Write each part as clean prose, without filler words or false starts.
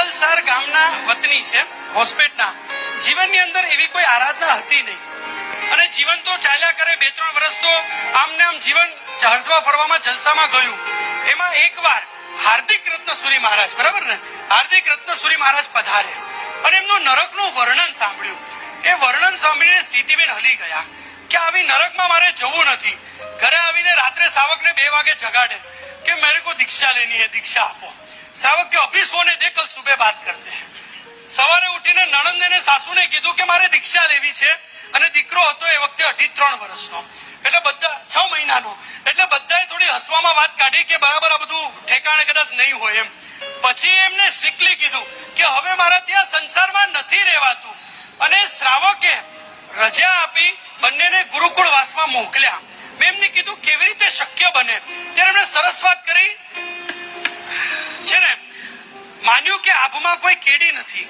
દેકલસાર ગામના વતની છે, હોસ્પેટના. જીવનની અંદર એવી કોઈ આરાધના હતી નહીં અને જીવન તો ચાલ્યા કરે. 2-3 વર્ષ તો આમને આમ જીવન હરસવા ફરવામાં જલસામાં ગયું. એમાં એકવાર હાર્દિક રત્નસુરી મહારાજ, બરાબર ને, હાર્દિક રત્નસુરી મહારાજ પધારે અને એમનું નરકનું વર્ણન સાંભળ્યું. એ વર્ણન સાંભળીને સીટીબેન હલી ગયા કે આવી નરકમાં મારે જવું નથી. ઘરે આવીને રાત્રે સાવકને 2 વાગે જગાડે કે મેરે કો દીક્ષા લેની હે, દીક્ષા આપો. સાવક કે અભી સોને દે, કલ સુબહ બાત કરતે હૈ. સવારે ઉઠીને નણંદે ને સાસુને કીધું કે મારે દીક્ષા લેવી છે અને દીકરો હતો એ વખતે 2.5-3 વર્ષનો, એટલે બધા 6 મહિનાનો. એટલે બધાએ થોડી હસવામાં વાત કાઢી કે બરાબર આ બધું ઠેકાણે કદાચ નહીં હોય એમ. પછી એમને સ્ટ્રિક્ટલી કીધું કે હવે મારા ત્યાં સંસારમાં નથી રહેવાતું અને શ્રાવકે રજા આપી બંનેને ગુરુકુળવાસમાં મોકલ્યા. મેં એમને કીધું કેવી રીતે શક્ય બને, ત્યારે એમણે સરસ વાત કરી છે ને. માન્યું કે આભમાં કોઈ કેડી નથી,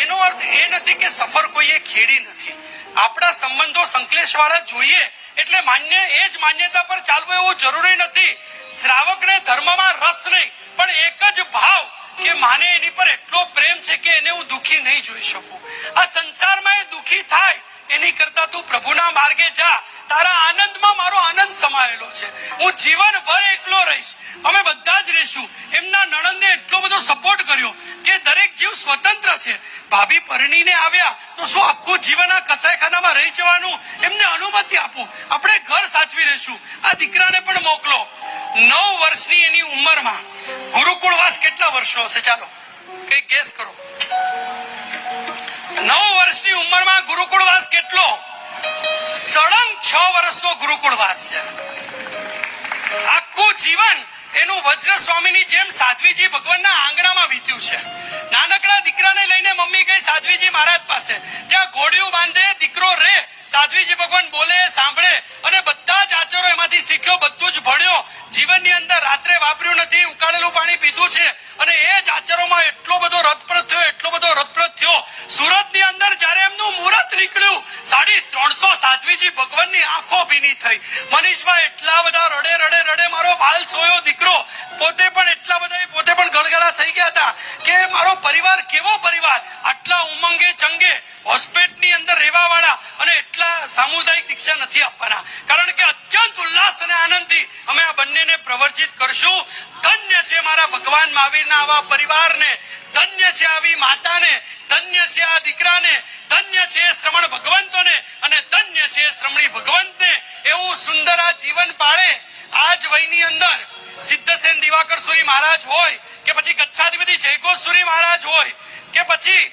એનો અર્થ એ નથી કે સફર કોઈએ ખેડી નથી. આપણા સંબંધો સંકલેશવાળા જોઈએ એટલે માન્ય એ જ માન્યતા પર ચાલવું એવું જરૂરી નથી. શ્રાવકને ધર્મમાં રસ નહીં, પણ એક જ ભાવ કે માને એની પર એટલો પ્રેમ છે કે એને હું દુઃખી નહીં જોઈ શકું. આ સંસારમાં એ દુઃખી થાય એની કરતા તું પ્રભુના માર્ગે જા, તારા આનંદમાં મારો આનંદ સમાયેલો છે. હું જીવનભર એકલો રહીશ, અમે બધા જ રહીશું. એમના નણંદે એટલો બધો સપોર્ટ કર્યો કે દરેક જીવ સ્વતંત્ર છે. ભાભી પરણીને આવ્યા તો શું આખું જીવન આ કસાઈખાનામાં રહી જવાનું? એમને અનુમતિ આપો, આપણે ઘર સાચવી લેશું. આ દીકરાને પણ મોકલો. 9 વર્ષની એની ઉંમરમાં ગુરુકુળવાસ કેટલા વર્ષનો હશે? ચાલો કઈ ગેસ કરો. 9 વર્ષની ઉંમરમાં ગુરુકુળવાસ કેટલો? સળંગ 6 વર્ષનો ગુરુકુળવાસ છે. આખું જીવન એનું વજ્ર સ્વામીની જેમ સાધ્વીજી ભગવાનના આંગણામાં વીત્યું છે. નાનકડા દીકરાને લઈને મમ્મી ગઈ સાધ્વીજી મહારાજ પાસે. ત્યાં ઘોડિયું બાંધે, દીકરો રે, સાધ્વીજી ભગવાન બોલે, સાંભળે અને બધા જ આચારો એમાંથી શીખ્યો, બધું જ ભણ્યો. જીવનની અંદર રાત્રે વાપર્યું નથી, ઉકાળેલું પાણી પીધું છે અને એ જ આચારોમાં એટલો બધો રથપ્રત થયો, એટલો બધો રથપ્રત થયો. સુરતની અંદર જયારે એમનું મુહૂર્ત નીકળ્યું, 350 સાધ્વીજી ભગવાનની આંખો ભીની થઈ. મનીષભાઈ એટલા બધા રડે રડે રડે મારો વાલ સોયો દીકરો. પોતે પણ એટલા બધા પોતે પણ ગળગળા થઈ ગયા હતા કે મારો પરિવાર કેવો પરિવાર, આટલા ઉમંગે ચંગે હોસ્પિટલની અંદર રહેવા વાળા અને એટલા સામુદાયિક દીક્ષા નથી આપવાના. કારણ કે અત્યંત ઉલ્લાસ અને આનંદથી અમે આ બંનેને પ્રવર્જિત કરશું. ધન્ય છે મારા ભગવાન મહાવીરના આવા પરિવારને, ધન્ય છે આવી માતાને, ધન્ય છે આ દીકરાને, ધન્ય છે શ્રમણ ભગવંતોને અને ધન્ય છે શ્રમણી ભગવંતને. એવું સુંદર આ જીવન પાળે. આ જ વયની અંદર સિદ્ધસેન દિવાકર સુરી મહારાજ હોય કે પછી ગચ્છાધિપતિ જયઘોષ સુરી મહારાજ હોય કે પછી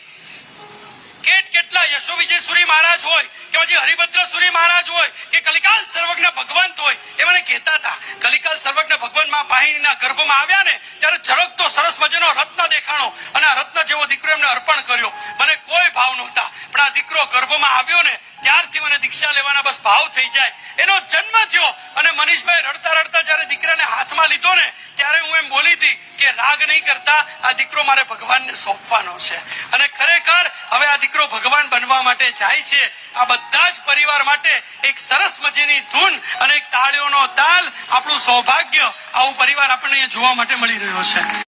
કેટલા યશો વિજય સુરી મહારાજ હોય કે પછી હરિભદ્ર સુરી મહારાજ હોય કે કલિકાલ સર્વજ્ઞ ભગવંત હોય, એ મને કહેતા હતા કલિકાલ સર્વજ્ઞ ભગવાન માં પાહિણીના ગર્ભમાં આવ્યા ને ત્યારે ઝળકતો સરસ મજાનો રત્ન દેખાણો અને આ રત્ન જેવો દીકરો એમને અર્પણ કર્યો. મને કોઈ ભાવ નહોતા, પણ આ દીકરો ગર્ભમાં આવ્યો ને ત્યારથી મને દીક્ષા લેવાના બસ ભાવ થઈ જાય. એનો જન્મ થયો અને મનીષભાઈ રડતા રડતા જયારે દીકરાને હાથમાં લીધો ને ત્યારે હું એમ બોલી હતી કે રાગ નહીં કરતા, આ દીકરો મારે ભગવાનને સોંપવાનો છે. અને ખરેખર હવે આ દીકરો ભગવાન બનવા માટે જાય છે. આ બધા જ પરિવાર માટે એક સરસ મજાની ધૂન અને એક તાળીઓનો તાલ, આપણું સૌભાગ્ય. આવું પરિવાર આપણને જોવા માટે મળી રહ્યો છે.